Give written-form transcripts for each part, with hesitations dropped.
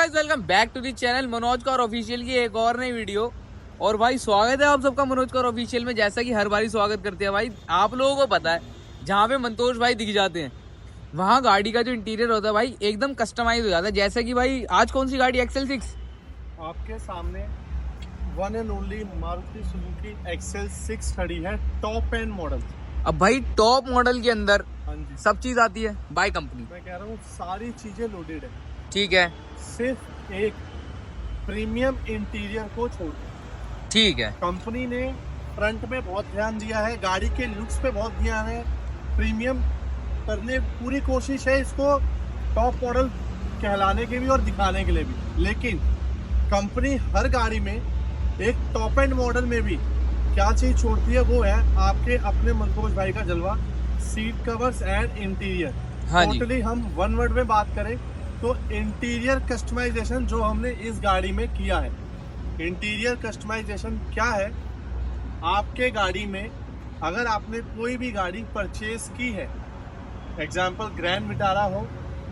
Welcome back to the channel Manoj Kaur official की एक और नई वीडियो। और भाई स्वागत है आप सबका मनोज कौर ऑफिशियल में। जैसा कि हर बारी स्वागत करते हैं भाई, आप लोगों को पता है जहाँ पे मंतोष भाई दिख जाते हैं वहाँ गाड़ी का जो इंटीरियर होता है भाई एकदम कस्टमाइज हो जाता है। जैसे कि भाई आज कौन सी गाड़ी XL6 आपके सामने one and only Maruti Suzuki XL6 खड़ी है, टॉप एंड मॉडल। अब भाई टॉप मॉडल के अंदर हाँ जी, सब चीज आती है बाय कंपनी। मैं कह रहा हूँ सारी चीजें लोडेड है, ठीक है, सिर्फ एक प्रीमियम इंटीरियर को छोड़। ठीक है, कंपनी ने फ्रंट में बहुत ध्यान दिया है, गाड़ी के लुक्स पे बहुत ध्यान है, प्रीमियम करने पूरी कोशिश है इसको टॉप मॉडल कहलाने के भी और दिखाने के लिए भी। लेकिन कंपनी हर गाड़ी में एक टॉप एंड मॉडल में भी क्या चीज छोड़ती है वो है आपके अपने मनोज भाई का जलवा, सीट कवर्स एंड इंटीरियर। हाँ जी। टोटली हम वन वर्ड में बात करें तो इंटीरियर कस्टमाइजेशन जो हमने इस गाड़ी में किया है। इंटीरियर कस्टमाइजेशन क्या है, आपके गाड़ी में अगर आपने कोई भी गाड़ी परचेज की है, एग्जाम्पल ग्रैंड विटारा हो,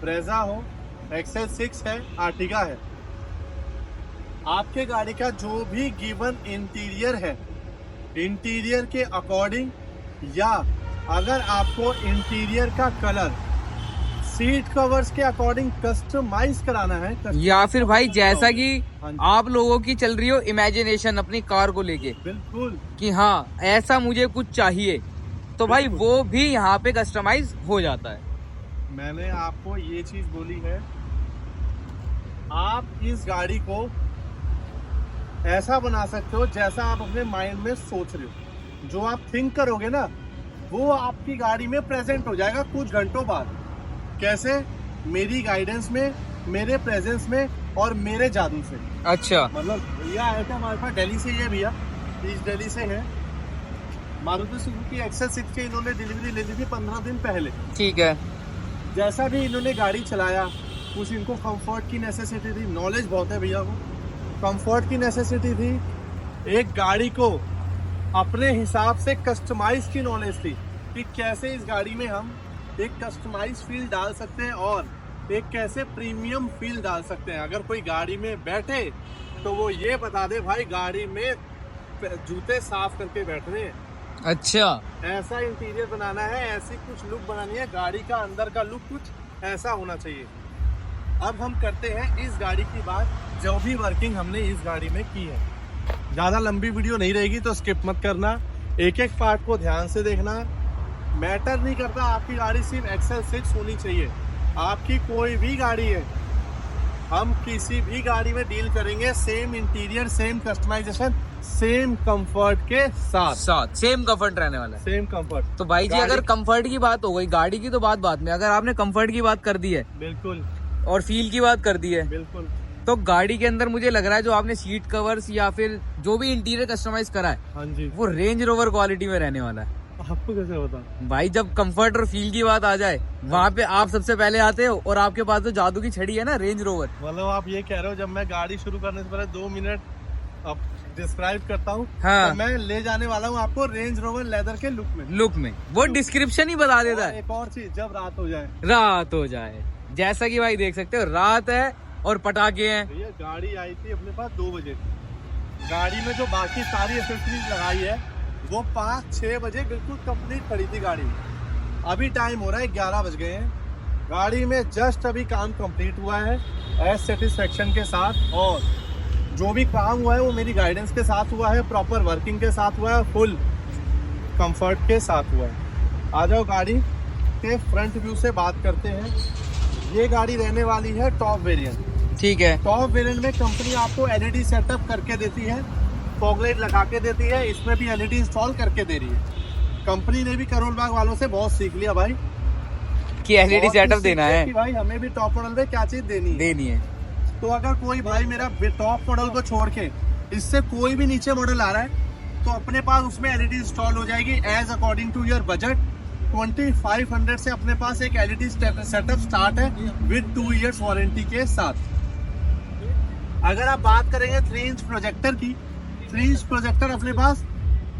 ब्रेजा हो, XL6 है, आर्टिगा है, आपके गाड़ी का जो भी गिवन इंटीरियर है, इंटीरियर के अकॉर्डिंग या अगर आपको इंटीरियर का कलर सीट कवर्स के अकॉर्डिंग कस्टमाइज कराना है या फिर भाई जैसा कि हाँ जी। आप लोगों की चल रही हो इमेजिनेशन अपनी कार को लेके बिल्कुल कि हाँ ऐसा मुझे कुछ चाहिए, तो भाई बिल्कुल। वो भी यहाँ पे कस्टमाइज हो जाता है। मैंने आपको ये चीज बोली है, आप इस गाड़ी को ऐसा बना सकते हो जैसा आप अपने माइंड में सोच रहे हो। जो आप थिंक करोगे ना वो आपकी गाड़ी में प्रेजेंट हो जाएगा कुछ घंटों बाद। कैसे? मेरी गाइडेंस में, मेरे प्रेजेंस में और मेरे जादू से। अच्छा, मतलब भैया आए थे हमारे पास दिल्ली से, ये भैया इस दिल्ली से है, मारुति सुजुकी XL6 की इन्होंने डिलीवरी ले ली थी 15 दिन पहले। ठीक है, जैसा भी इन्होंने गाड़ी चलाया कुछ इनको कंफर्ट की नेसेसिटी थी, नॉलेज बहुत है भैया को, कंफर्ट की नेसेसिटी थी, एक गाड़ी को अपने हिसाब से कस्टमाइज की नॉलेज थी कि कैसे इस गाड़ी में हम एक कस्टमाइज फील डाल सकते हैं और एक कैसे प्रीमियम फील डाल सकते हैं। अगर कोई गाड़ी में बैठे तो वो ये बता दे भाई गाड़ी में जूते साफ करके बैठने हैं। अच्छा, ऐसा इंटीरियर बनाना है, ऐसी कुछ लुक बनानी है, गाड़ी का अंदर का लुक कुछ ऐसा होना चाहिए। अब हम करते हैं इस गाड़ी की बात, जो भी वर्किंग हमने इस गाड़ी में की है। ज़्यादा लंबी वीडियो नहीं रहेगी तो स्किप मत करना, एक एक पार्ट को ध्यान से देखना। मैटर नहीं करता आपकी गाड़ी सिर्फ XL6 होनी चाहिए, आपकी कोई भी गाड़ी है, हम किसी भी गाड़ी में डील करेंगे same interior, same customisation, same comfort के साथ सेम कंफर्ट रहने वाला है। Same comfort. तो भाई जी अगर कंफर्ट की बात हो गई, गाड़ी की तो बात में, अगर आपने कंफर्ट की बात कर दी है बिल्कुल और फील की बात कर दी है, बिल्कुल, तो गाड़ी के अंदर मुझे लग रहा है जो आपने सीट कवर्स या फिर जो भी इंटीरियर कस्टमाइज करा है हाँ जी। वो रेंज रोवर क्वालिटी में रहने वाला है। आपको कैसे बता? भाई जब कंफर्ट और फील की बात आ जाए वहाँ पे आप सबसे पहले आते हो और आपके पास जो जादू की छड़ी है ना रेंज रोवर। मतलब आप ये कह रहे हो जब मैं गाड़ी शुरू करने से पहले 2 मिनट अब डिस्क्राइब करता हूँ, हाँ। तो मैं ले जाने वाला हूँ आपको रेंज रोवर लेदर के लुक में। वो डिस्क्रिप्शन ही बता देता और है। एक और चीज, जब रात हो जाए, रात हो जाए, जैसा कि भाई देख सकते हो रात है और पटाखे हैं। भैया गाड़ी आई थी अपने पास 2 बजे, गाड़ी में जो बाकी सारी एक्सेसरीज लगाई है वो 5-6 बजे बिल्कुल कंप्लीट खड़ी थी गाड़ी। अभी टाइम हो रहा है 11 बज गए हैं, गाड़ी में जस्ट अभी काम कंप्लीट हुआ है एज सेटिस्फेक्शन के साथ, और जो भी काम हुआ है वो मेरी गाइडेंस के साथ हुआ है, प्रॉपर वर्किंग के साथ हुआ है, फुल कंफर्ट के साथ हुआ है। आ जाओ गाड़ी के फ्रंट व्यू से बात करते हैं। ये गाड़ी रहने वाली है टॉप वेरिएंट। ठीक है, टॉप वेरिएंट में कंपनी आपको LED सेटअप करके देती है, फॉग लाइट लगा के देती है, इसमें भी LED इंस्टॉल करके दे रही है। कंपनी ने भी करोल बाग वालों से बहुत सीख लिया भाई कि एलईडी सेटअप देना है कि भाई हमें भी टॉप मॉडल में क्या चीज देनी है। तो अगर कोई भाई मेरा टॉप मॉडल को छोड़ के इससे कोई भी नीचे मॉडल आ रहा है तो अपने पास उसमें LED इंस्टॉल हो जाएगी as according to your budget. 2500 से अपने पास एक LED सेटअप स्टार्ट है विद 2 इयर्स वारंटी के साथ। अगर आप बात करेंगे 3 इंच प्रोजेक्टर की, 3 इंच प्रोजेक्टर अपने पास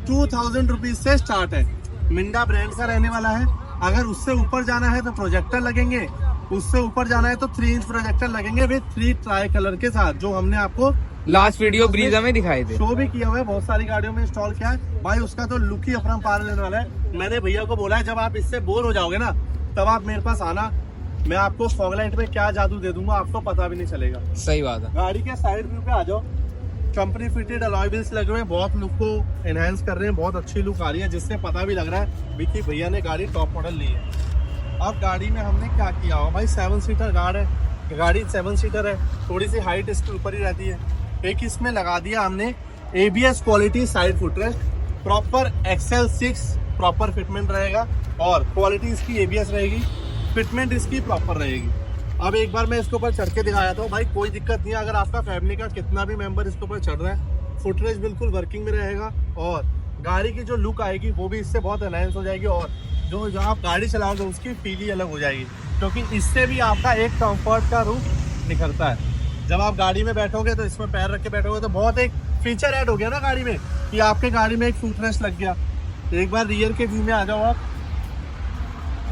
2000 रुपीज से स्टार्ट है, मिंडा ब्रांड का रहने वाला है। अगर उससे ऊपर जाना है तो प्रोजेक्टर लगेंगे उससे ऊपर जाना है तो 3 इंच प्रोजेक्टर लगेंगे विद 3 ट्राई कलर के साथ, जो हमने आपको लास्ट वीडियो ब्रीजा में दिखाए थे, शो भी किया हुआ है, बहुत सारी गाड़ियों में इंस्टॉल किया है भाई। उसका तो लुक ही अपरंपार लेने वाला है। मैंने भैया को बोला है जब आप इससे बोर हो जाओगे ना तब आप मेरे पास आना, मैं आपको फॉग लाइट में क्या जादू दे दूंगा आपको पता भी नहीं चलेगा। सही बात है। गाड़ी के साइड व्यू पे आ जाओ, कंपनी फिटेड अलॉय व्हील्स लगे हुए हैं, बहुत लुक को एनहांस कर रहे हैं, बहुत अच्छी लुक आ रही है, जिससे पता भी लग रहा है विकी भैया ने गाड़ी टॉप मॉडल ली है। अब गाड़ी में हमने क्या किया हुआ भाई, 7 सीटर गाड़ी 7 सीटर है, थोड़ी सी हाइट इसके ऊपर ही रहती है। एक इसमें लगा दिया हमने ABS quality side footrest, proper XL6 proper fitment रहेगा और क्वालिटी इसकी ABS रहेगी, फिटमेंट इसकी प्रॉपर रहेगी। अब एक बार मैं इसके ऊपर चढ़ के दिखाया था भाई, कोई दिक्कत नहीं है। अगर आपका फैमिली का कितना भी मेंबर इसके ऊपर चढ़ रहा है, फुटरेस्ट बिल्कुल वर्किंग में रहेगा और गाड़ी की जो लुक आएगी वो भी इससे बहुत एनहांस हो जाएगी और जो आप गाड़ी चलाओगे उसकी फील ही अलग हो जाएगी, क्योंकि इससे भी आपका एक कंफर्ट का रूप निखरता है। जब आप गाड़ी में बैठोगे तो इसमें पैर रख के बैठोगे तो बहुत एक फीचर ऐड हो गया ना गाड़ी में, कि आपके गाड़ी में एक फुटरेस्ट लग गया। एक बार रियर के व्यू में आ जाओ आप।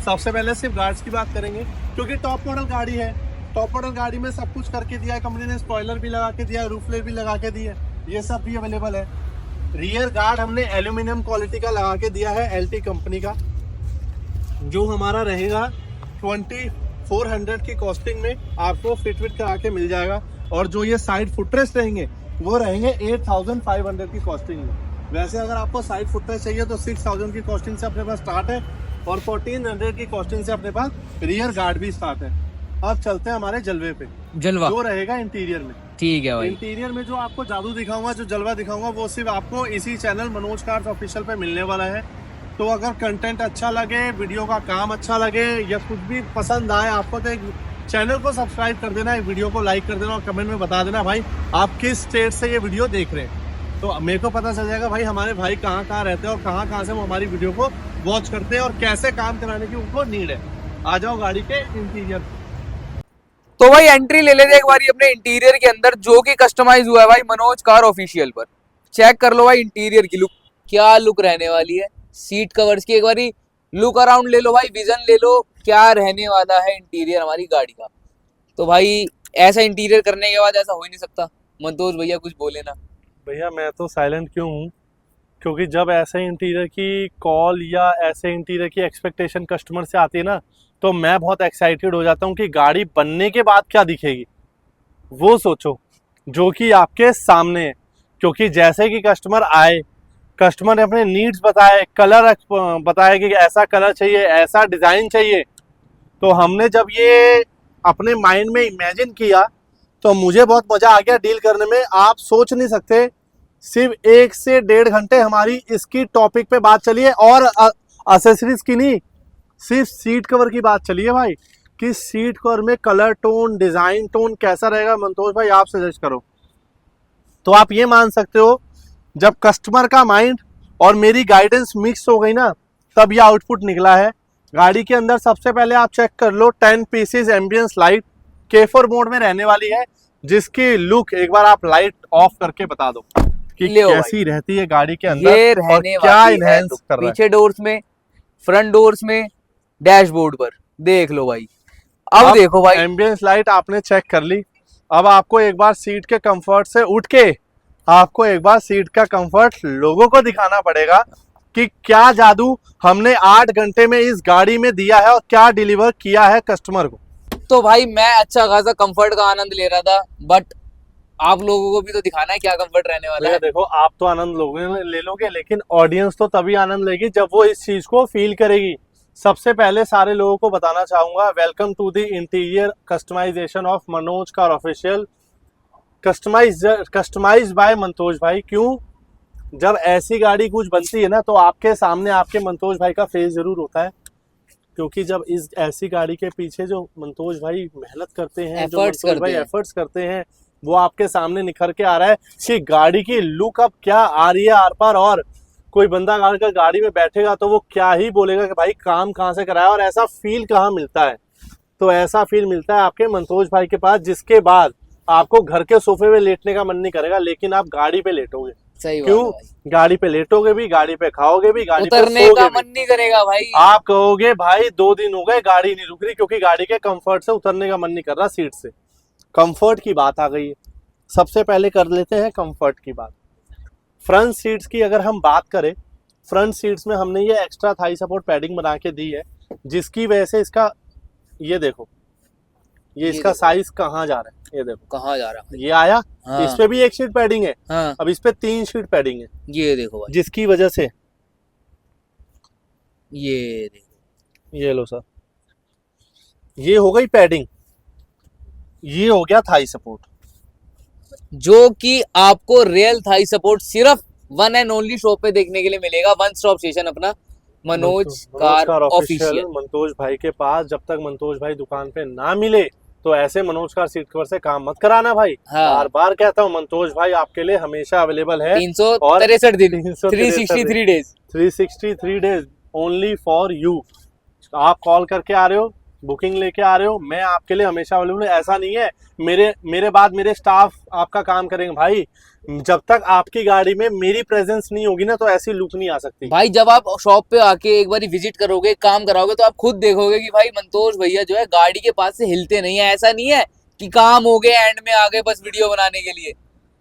सबसे पहले सिर्फ गार्ड्स की बात करेंगे, क्योंकि टॉप मॉडल गाड़ी है। टॉप मॉडल गाड़ी में सब कुछ करके दिया है कंपनी ने, स्पॉइलर भी लगा के दिया है, रूफ लेट भी लगा के दी है, ये सब भी अवेलेबल है। रियर गार्ड हमने एल्यूमिनियम क्वालिटी का लगा के दिया है, LT कंपनी का, जो हमारा रहेगा 2400 की कॉस्टिंग में आपको फिट करा के मिल जाएगा। और जो ये साइड फुटरेस्ट रहेंगे वो रहेंगे 8500 की कॉस्टिंग में। वैसे अगर आपको साइड फुटरेस्ट चाहिए तो 6000 की कॉस्टिंग से अपने पास स्टार्ट है और 1400 की कॉस्टिंग से अपने पास रियर गार्ड भी स्टार्ट है। अब चलते हैं हमारे जलवे पे, जलवा जो रहेगा इंटीरियर में। ठीक है भाई। इंटीरियर में जो आपको जादू दिखाऊंगा, जो जलवा दिखाऊंगा, वो सिर्फ आपको इसी चैनल मनोज कार्स ऑफिशियल पे मिलने वाला है। तो अगर कंटेंट अच्छा लगे, वीडियो का काम अच्छा लगे या कुछ भी पसंद आए आपको, तो एक चैनल को सब्सक्राइब कर देना, एक वीडियो को लाइक कर देना और कमेंट में बता देना भाई आप किस स्टेट से ये वीडियो देख रहे हैं। तो मेरे को पता चल जाएगा भाई हमारे भाई कहाँ कहाँ रहते हैं और कहाँ कहाँ से वो हमारी वीडियो को वॉच करते हैं और कैसे काम कराने की उनको नीड है। आ जाओ गाड़ी के इंटीरियर। तो भाई एंट्री ले लेते हैं एक बारी अपने इंटीरियर के अंदर, जो कि कस्टमाइज हुआ है भाई मनोज कार ऑफिशियल पर। चेक कर लो भाई इंटीरियर की लुक, क्या लुक रहने वाली है। सीट कवर्स की एक बारी लुक अराउंड ले लो भाई, विजन ले लो, क्या रहने वाला है इंटीरियर हमारी गाड़ी का। तो भाई ऐसा इंटीरियर करने के बाद ऐसा हो ही नहीं सकता। मनतोष भैया कुछ बोले ना। भैया मैं तो साइलेंट क्यों हूँ, क्योंकि जब ऐसे इंटीरियर की कॉल या ऐसे इंटीरियर की एक्सपेक्टेशन कस्टमर से आती है ना, तो मैं बहुत एक्साइटेड हो जाता हूँ कि गाड़ी बनने के बाद क्या दिखेगी वो सोचो, जो कि आपके सामने है। क्योंकि जैसे कि कस्टमर आए, कस्टमर ने अपने नीड्स बताए, कलर बताया कि ऐसा कलर चाहिए, ऐसा डिज़ाइन चाहिए, तो हमने जब ये अपने माइंड में इमेजिन किया तो मुझे बहुत मज़ा आ गया डील करने में। आप सोच नहीं सकते, सिर्फ 1 से 1.5 घंटे हमारी इसकी टॉपिक पे बात चली है और एक्सेसरीज की नहीं, सिर्फ सीट कवर की बात चली है भाई, कि सीट कवर में कलर टोन, डिज़ाइन टोन कैसा रहेगा। मनतोष भाई आप सजेस्ट करो। तो आप ये मान सकते हो जब कस्टमर का माइंड और मेरी गाइडेंस मिक्स हो गई ना, तब ये आउटपुट निकला है। गाड़ी के अंदर सबसे पहले आप चेक कर लो 10 pieces ambience light K4 mode में रहने वाली है, जिसकी लुक एक बार आप लाइट ऑफ करके बता दो कि कैसी रहती है गाड़ी के अंदर ये और क्या इनहेंस कर रहा है। पीछे डोर्स में, फ्रंट डोर्स में, डैशबोर्ड पर देख लो भाई। अब देखो भाई एम्बियंस लाइट आपने चेक कर ली। अब आपको एक बार सीट के कंफर्ट से उठ के आपको एक बार सीट का कंफर्ट लोगों को दिखाना पड़ेगा कि क्या जादू हमने 8 घंटे में इस गाड़ी में दिया है और क्या डिलीवर किया है कस्टमर को। तो भाई मैं अच्छा खासा कंफर्ट का आनंद ले रहा था, बट आप लोगों को भी तो दिखाना है क्या कंफर्ट रहने वाला है। देखो आप तो आनंद ले लोगे, लेकिन ऑडियंस तो तभी आनंद लेगी जब वो इस चीज को फील करेगी। सबसे पहले सारे लोगों को बताना चाहूंगा, welcome to the interior customization of Manoj car official, customize by Mantosh भाई। क्यों, जब ऐसी गाड़ी कुछ बनती है ना, तो आपके सामने आपके मनतोष भाई का फेस जरूर होता है, क्योंकि जब इस ऐसी गाड़ी के पीछे जो मनतोष भाई मेहनत करते हैं, जो मनतोष भाई एफर्ट्स करते हैं, वो आपके सामने निखर के आ रहा है कि गाड़ी की लुक अब क्या आ रही है आर पार। और कोई बंदा अगर गाड़ी में बैठेगा तो वो क्या ही बोलेगा कि भाई काम कहाँ से कराया और ऐसा फील कहाँ मिलता है। तो ऐसा फील मिलता है आपके मनतोष भाई के पास, जिसके बाद आपको घर के सोफे में लेटने का मन नहीं करेगा, लेकिन आप गाड़ी पे लेटोगे। सही बात क्यों? है भाई। गाड़ी पे लेटोगे भी, गाड़ी पे खाओगे भी, गाड़ी पे उतरने सोओगे का भी। मन नहीं करेगा भाई। आप कहोगे भाई 2 दिन हो गए गाड़ी नहीं रुक रही, क्योंकि गाड़ी के कंफर्ट से उतरने का मन नहीं कर रहा सीट से। कंफर्ट की बात आ गई है। सबसे पहले कर लेते हैं कंफर्ट की बात। फ्रंट सीट्स की अगर हम बात करें, फ्रंट सीट्स में हमने ये एक्स्ट्रा थाई सपोर्ट पैडिंग बना के दी है, जिसकी वजह से इसका ये देखो, ये इसका देखो। साइज कहाँ जा रहा है, ये देखो कहाँ जा रहा है? ये आया। हाँ इस पे भी 1 शीट पैडिंग है, हाँ, अब इस पे 3 शीट पैडिंग है, ये देखो भाई, जिसकी वजह से ये देखो। ये लो सर, ये हो गई पैडिंग, ये हो गया थाई सपोर्ट। जो कि आपको रियल थाई सपोर्ट सिर्फ वन एंड ओनली शॉप पे देखने के लिए मिलेगा। वन स्टॉप स्टेशन अपना मनोज कार ऑफिशियल। मंतोष भाई के पास जब तक मंतोष भाई दुकान पे ना मिले तो ऐसे मनोज कार सीट कवर से काम मत कराना भाई। हाँ। बार बार कहता हूँ, मंतोष भाई आपके लिए हमेशा अवेलेबल है। 363 दिन, 363 days, 363 days only for you. आप कॉल करके आ रहे हो, बुकिंग लेके आ रहे हो, मैं आपके लिए हमेशा अवेलेबल हूँ। ऐसा नहीं है मेरे बाद मेरे स्टाफ आपका काम करेंगे भाई। जब तक आपकी गाड़ी में मेरी प्रेजेंस नहीं होगी ना, तो ऐसी लुक नहीं आ सकती भाई। जब आप शॉप पे आके एक बार विजिट करोगे, काम कराओगे, तो आप खुद देखोगे कि भाई मंतोष भैया जो है गाड़ी के पास से हिलते नहीं है। ऐसा नहीं है कि काम हो गए एंड में आ गए बस वीडियो बनाने के लिए,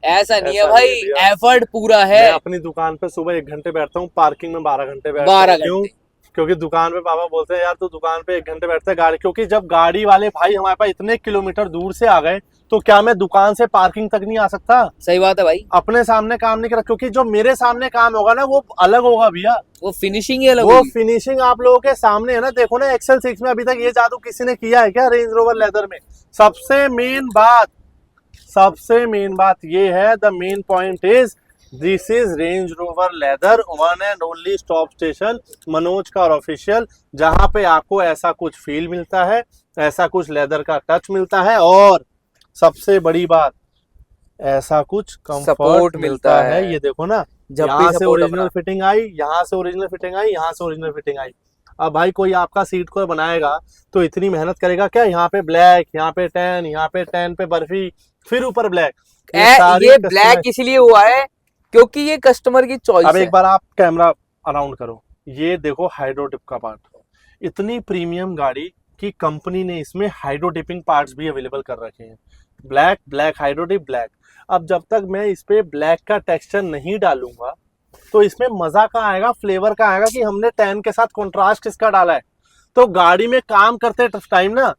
ऐसा नहीं है भाई। एफर्ट पूरा है। मैं अपनी दुकान पे सुबह 1 घंटे बैठता हूँ, पार्किंग में 12 घंटे बैठता हूँ। 12 क्यों? घंटे। क्योंकि दुकान पे पापा बोलते हैं यार तू दुकान पे 1 घंटे बैठता है गाड़ी, क्योंकि जब गाड़ी वाले भाई हमारे पास इतने किलोमीटर दूर से आ गए तो क्या मैं दुकान से पार्किंग तक नहीं आ सकता? सही बात है भाई। अपने सामने काम नहीं करा, क्योंकि जो मेरे सामने काम होगा ना वो अलग होगा भैया। वो फिनिशिंग ही अलग वो होगी। फिनिशिंग आप लोगों के सामने है ना। देखो ना एक्सेल 6 में अभी तक ये जादू किसी ने किया है क्या? रेंज रोवर लेदर में सबसे मेन बात ये है, the main point is this is range rover leather, one and only stop station Manoj car official, जहां पे आपको ऐसा कुछ फील मिलता है, ऐसा कुछ लेदर का टच मिलता है, और सबसे बड़ी बात ऐसा कुछ कंफर्ट मिलता है। ये देखो ना, यहाँ से ओरिजिनल फिटिंग आई, यहाँ से ओरिजिनल फिटिंग आई, यहाँ से ओरिजिनल फिटिंग आई। अब भाई कोई आपका सीट को बनाएगा तो इतनी मेहनत करेगा क्या? यहाँ पे ब्लैक, यहाँ पे टैन, यहाँ पे टैन पे बर्फी, फिर ऊपर ब्लैक। ये ब्लैक इसलिए हुआ है क्योंकि ये कस्टमर की चॉइस है। अब एक बार आप कैमरा अराउंड करो, ये देखो हाइड्रो डिप का पार्ट। इतनी प्रीमियम गाड़ी की कंपनी ने इसमें हाइड्रो डिपिंग पार्ट्स भी अवेलेबल कर रखे हैं। Black hydro dip black. अब जब तक मैं इस पे ब्लैक का टेक्सचर नहीं डालूंगा तो इसमें मजा कहाँ आएगा, फ्लेवर कहाँ आएगा कि हमने टैन के साथ कॉन्ट्रास्ट किसका डाला है। तो गाड़ी में काम करते टाइम ना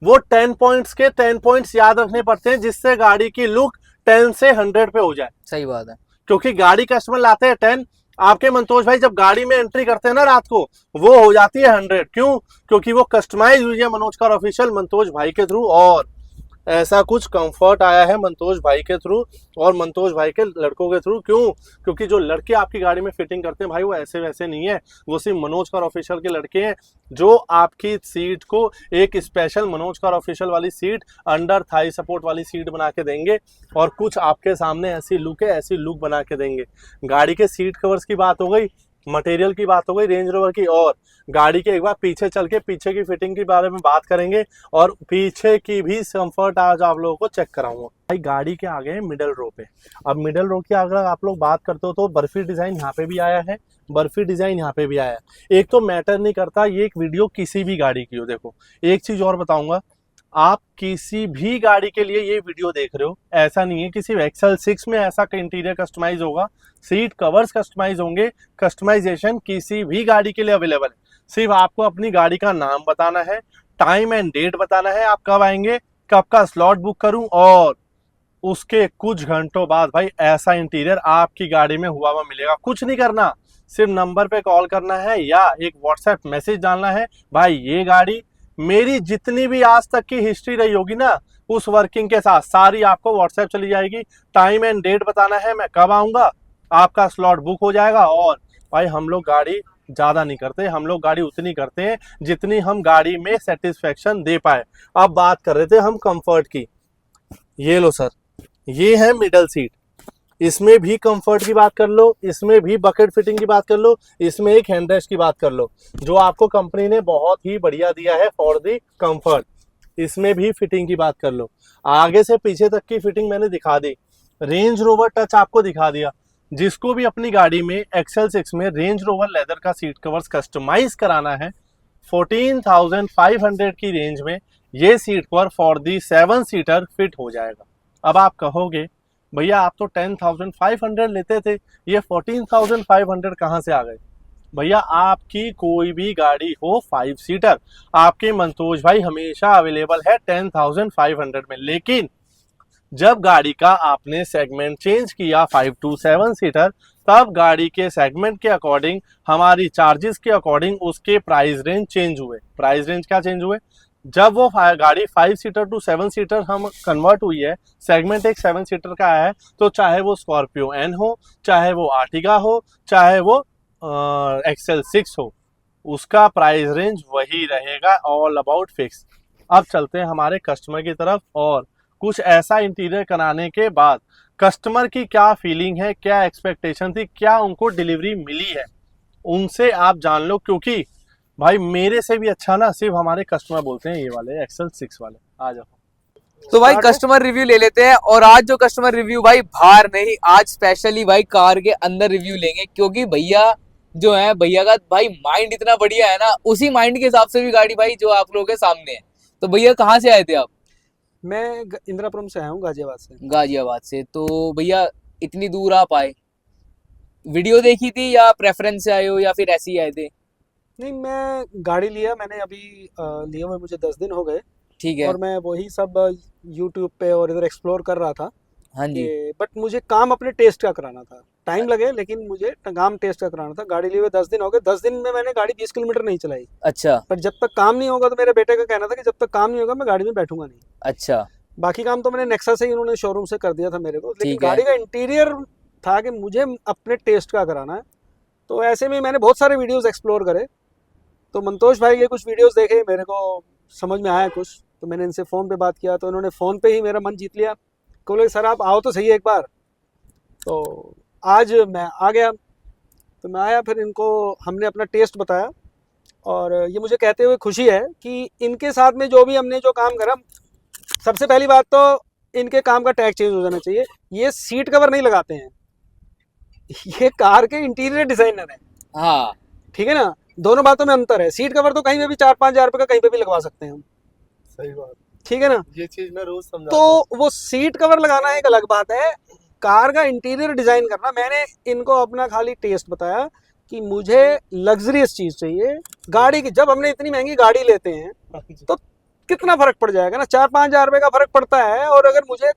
वो 10 पॉइंट्स के 10 पॉइंट्स याद रखने पड़ते हैं, जिससे गाड़ी की लुक 10 से 100 पे हो जाए। सही बात है। क्योंकि गाड़ी कस्टमर लाते हैं 10, आपके मंतोष भाई जब गाड़ी में एंट्री करते हैं ना रात को, वो हो जाती है 100। क्यों? क्योंकि वो कस्टमाइज हुई है मनोज कार ऑफिशियल मंतोष भाई के थ्रू, और ऐसा कुछ कंफर्ट आया है मंतोष भाई के थ्रू और मंतोष भाई के लड़कों के थ्रू। क्यों? क्योंकि जो लड़के आपकी गाड़ी में फिटिंग करते हैं भाई वो ऐसे वैसे नहीं है, वो सिर्फ मनोज कार ऑफिशियल के लड़के हैं, जो आपकी सीट को एक स्पेशल मनोज कार ऑफिशियल वाली सीट, अंडर थाई सपोर्ट वाली सीट बना के देंगे, और कुछ आपके सामने ऐसी लुक है, ऐसी लुक बना के देंगे। गाड़ी के सीट कवर्स की बात हो गई, मटेरियल की बात हो गई रेंज रोवर की, और गाड़ी के एक बार पीछे चल के पीछे की फिटिंग के बारे में बात करेंगे, और पीछे की भी कंफर्ट आज आप लोगों को चेक कराऊंगा। भाई गाड़ी के आगे है मिडल रो पे। अब मिडल रो की अगर आप लोग बात करते हो तो बर्फी डिजाइन यहाँ पे भी आया है, बर्फी डिजाइन यहाँ पे भी आया है। एक तो मैटर नहीं करता ये एक वीडियो किसी भी गाड़ी की हो। देखो एक चीज और बताऊंगा, आप किसी भी गाड़ी के लिए ये वीडियो देख रहे हो, ऐसा नहीं है कि सिर्फ एक्सेल 6 में ऐसा इंटीरियर कस्टमाइज होगा, सीट कवर्स कस्टमाइज होंगे। कस्टमाइजेशन किसी भी गाड़ी के लिए अवेलेबल है। सिर्फ आपको अपनी गाड़ी का नाम बताना है, टाइम एंड डेट बताना है, आप कब आएंगे, कब का स्लॉट बुक करूं, और उसके कुछ घंटों बाद भाई ऐसा इंटीरियर आपकी गाड़ी में हुआ हुआ मिलेगा। कुछ नहीं करना, सिर्फ नंबर पे कॉल करना है या एक व्हाट्सएप मैसेज डालना है, भाई ये गाड़ी मेरी जितनी भी आज तक की हिस्ट्री रही होगी ना उस वर्किंग के साथ सारी आपको व्हाट्सएप चली जाएगी। टाइम एंड डेट बताना है, मैं कब आऊंगा, आपका स्लॉट बुक हो जाएगा। और भाई हम लोग गाड़ी ज्यादा नहीं करते, हम लोग गाड़ी उतनी करते हैं जितनी हम गाड़ी में सेटिस्फेक्शन दे पाए। अब बात कर रहे थे हम कंफर्ट की। ये लो सर, ये है मिडल सीट, इसमें भी कंफर्ट की बात कर लो, इसमें भी बकेट फिटिंग की बात कर लो, इसमें एक हैंडरेस्ट की बात कर लो, जो आपको कंपनी ने बहुत ही बढ़िया दिया है फॉर दी कंफर्ट। इसमें भी फिटिंग की बात कर लो, आगे से पीछे तक की फिटिंग मैंने दिखा दी, रेंज रोवर टच आपको दिखा दिया। जिसको भी अपनी गाड़ी में XL6 में रेंज रोवर लेदर का सीट कवर्स कस्टमाइज कराना है, 14,500 की रेंज में ये seat cover for the 7 seater fit हो जाएगा। अब आप कहोगे भैया आप तो 10,500 लेते थे, ये 14,500 कहाँ से आ गए? भैया आपकी कोई भी गाड़ी हो 5 सीटर, आपके मंतोष भाई हमेशा अवेलेबल है 10,500 में। लेकिन जब गाड़ी का आपने सेगमेंट चेंज किया 5 to 7 सीटर, तब गाड़ी के सेगमेंट के अकॉर्डिंग, हमारी चार्जेस के अकॉर्डिंग उसके प्राइस रेंज चेंज हुए। प्राइस रेंज क्या चेंज हुए? जब वो गाड़ी 5 सीटर टू 7 सीटर हम कन्वर्ट हुई है, सेगमेंट एक 7 सीटर का है, तो चाहे वो स्कॉर्पियो एन हो, चाहे वो आर्टिगा हो, चाहे वो XL6 हो, उसका प्राइस रेंज वही रहेगा, ऑल अबाउट फिक्स। अब चलते हैं हमारे कस्टमर की तरफ, और कुछ ऐसा इंटीरियर कराने के बाद कस्टमर की क्या फीलिंग है, क्या एक्सपेक्टेशन थी, क्या उनको डिलीवरी मिली है, उनसे आप जान लो। क्योंकि भाई मेरे से भी अच्छा ना सिर्फ हमारे कस्टमर बोलते हैं, ये वाले XL6 वाले। आ जाओ तो भाई कस्टमर रिव्यू ले लेते हैं। और आज जो कस्टमर रिव्यू भाई बाहर नहीं, आज स्पेशली भाई कार के अंदर रिव्यू लेंगे, क्योंकि भैया जो है, भैया का भाई माइंड इतना बढ़िया है ना, उसी माइंड के हिसाब से भी गाड़ी भाई जो आप लोगों के सामने है। तो भैया कहाँ से आए थे आप? मैं इंदिरापुरम से आया हूँ, गाजियाबाद से। गाजियाबाद से। तो भैया इतनी दूर आप आए, वीडियो देखी थी या प्रेफरेंस से आए हो या फिर ऐसे ही आए थे? नहीं, मैं गाड़ी लिया, मैंने अभी लिए हुए मुझे 10 दिन हो गए, ठीक है। और मैं वही सब यूट्यूब पे और इधर एक्सप्लोर कर रहा था। हाँ जी। बट मुझे काम अपने टेस्ट का कराना था, टाइम लगे लेकिन मुझे काम टेस्ट का कराना था। गाड़ी लिए हुए 10 दिन हो गए, 10 दिन में मैंने गाड़ी 20 किलोमीटर नहीं चलाई। अच्छा पर जब तक काम नहीं होगा, तो मेरे बेटे का कहना था कि जब तक काम नहीं होगा मैं गाड़ी में बैठूंगा नहीं। अच्छा। बाकी काम तो मैंने नेक्सा से ही उन्होंने शोरूम से कर दिया था मेरे को, लेकिन ठीक है। गाड़ी का इंटीरियर था कि मुझे अपने टेस्ट का कराना है। तो ऐसे में मैंने बहुत सारे वीडियोस एक्सप्लोर करे, तो मंतोष भाई के कुछ वीडियोस देखे, मेरे को समझ में आया कुछ, तो मैंने इनसे फ़ोन पे बात किया, तो इन्होंने फ़ोन पे ही मेरा मन जीत लिया। बोले सर आप आओ तो सही एक बार। तो आज मैं आ गया, तो मैं आया, फिर इनको हमने अपना टेस्ट बताया, और ये मुझे कहते हुए खुशी है कि इनके साथ में जो भी हमने जो काम करा, सबसे पहली बात तो इनके काम का टैग चेंज हो जाना चाहिए। ये सीट कवर नहीं लगाते हैं, ये कार के इंटीरियर डिजाइनर है। हाँ ठीक है ना, दोनों बातों में अंतर है। सीट कवर तो कहीं पे भी 4-5 हज़ार रुपये का कहीं पे भी लगवा सकते हैं हम। सही बात, ठीक है ना, ये चीज मैं रोज समझा। तो वो सीट कवर लगाना एक अलग बात है, कार का इंटीरियर डिजाइन करना। मैंने इनको अपना खाली टेस्ट बताया कि मुझे लग्जरियस चीज चाहिए गाड़ी की। जब हमने इतनी महंगी गाड़ी लेते हैं तो कितना फर्क पड़ जाएगा ना, 4-5 हज़ार रुपये का फर्क पड़ता है। और अगर मुझे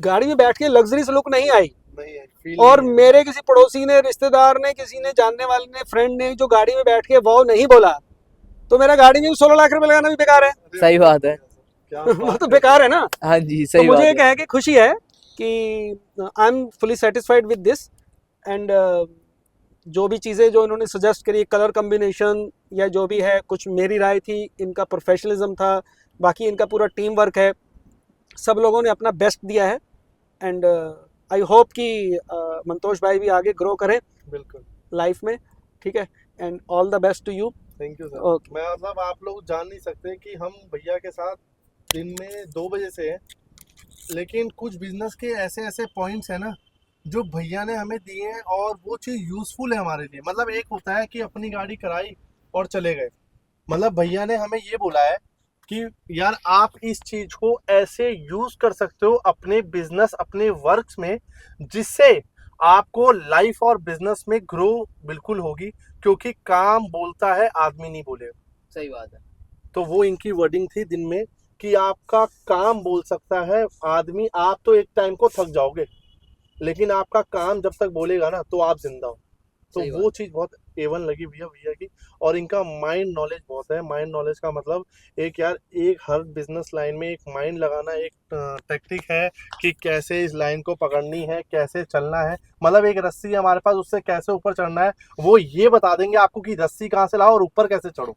गाड़ी में बैठ के लग्जरियस लुक नहीं आई, और मेरे किसी पड़ोसी ने, रिश्तेदार ने, किसी ने, जानने वाले ने, फ्रेंड ने जो गाड़ी में बैठ के वो नहीं बोला, तो मेरा गाड़ी में 16 लाख रुपए लगाना भी बेकार है। सही बात है। वो तो बेकार है ना। हाँ जी तो सही मुझे बात एक है कि खुशी है कि I am fully satisfied with this. And जो भी चीज़ें जो इन्होंने सजेस्ट करी, कलर कम्बिनेशन या जो भी है, कुछ मेरी राय थी, इनका प्रोफेशनलिज्म था, बाकी इनका पूरा टीम वर्क है, सब लोगों ने अपना बेस्ट दिया है। एंड आई होप कि मंतोष भाई भी आगे ग्रो करें बिल्कुल लाइफ में। ठीक है, and all the best to you. Thank you sir. Okay. मैं मतलब आप लोग जान नहीं सकते कि हम भैया के साथ दिन में 2 बजे से हैं, लेकिन कुछ बिजनेस के ऐसे ऐसे पॉइंट्स हैं ना जो भैया ने हमें दिए हैं, और वो चीज़ यूजफुल है हमारे लिए। मतलब एक होता है कि अपनी गाड़ी कराई और चले गए, मतलब भैया ने हमें ये बोला है कि यार आप इस चीज को ऐसे यूज कर सकते हो अपने बिजनेस, अपने वर्क्स में, जिससे आपको लाइफ और बिजनेस में ग्रो बिल्कुल होगी। क्योंकि काम बोलता है, आदमी नहीं बोलेगा। सही बात है। तो वो इनकी वर्डिंग थी दिन में कि आपका काम बोल सकता है आदमी, आप तो एक टाइम को थक जाओगे, लेकिन आपका काम जब तक बोलेगा ना तो आप जिंदा हो। तो सही वो चीज़ बहुत एवन लगी भैया की। और इनका माइंड नॉलेज बहुत है। माइंड नॉलेज का मतलब एक हर बिजनेस लाइन में एक माइंड लगाना एक टेक्निक है कि कैसे इस लाइन को पकड़नी है, कैसे चलना है। मतलब एक रस्सी है हमारे पास, उससे कैसे ऊपर चढ़ना है, वो ये बता देंगे आपको कि रस्सी कहाँ से लाओ और ऊपर कैसे चढ़ो।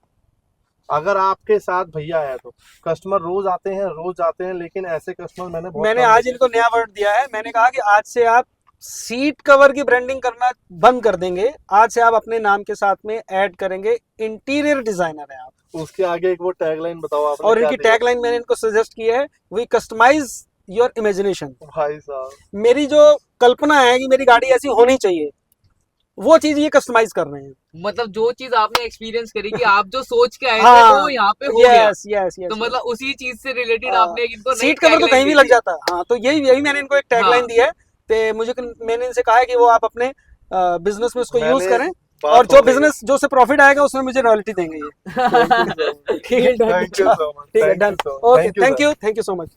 अगर आपके साथ भैया है तो कस्टमर रोज आते हैं, रोज जाते हैं, लेकिन ऐसे कस्टमर मैंने आज इनको नया वर्ड दिया है। मैंने कहा कि आज से आप सीट कवर की ब्रांडिंग करना बंद कर देंगे, आज से आप अपने नाम के साथ में ऐड करेंगे इंटीरियर डिजाइनर है आप। उसके आगे एक वो टैगलाइन बताओ आपने। और इनकी टैगलाइन मैंने इनको सजेस्ट की है, वी कस्टमाइज योर इमेजिनेशन। भाई साहब, मेरी जो कल्पना है कि मेरी गाड़ी ऐसी होनी चाहिए, वो चीज ये कस्टमाइज कर रहे हैं। मतलब जो चीज आपने एक्सपीरियंस करी कि आप जो सोच के आए थे हाँ, वो यहाँ पे हो गया, यस यस यस। तो मतलब उसी चीज से रिलेटेड हाँ, आपने इनको सीट कवर तो कहीं भी लग जाता है। हाँ, तो यही मैंने इनको एक टैगलाइन हाँ। दी है। मैंने इनसे कहा है कि वो आप अपने बिजनेस में उसको यूज मैंने करें, बात और जो हो गई। बिजनेस जो से प्रॉफिट आएगा उसमें मुझे रॉयल्टी देंगे ये। ठीक है, Thank you so much. ठीक है, Thank you done. so much. Okay, Thank you, sir. Thank you so much.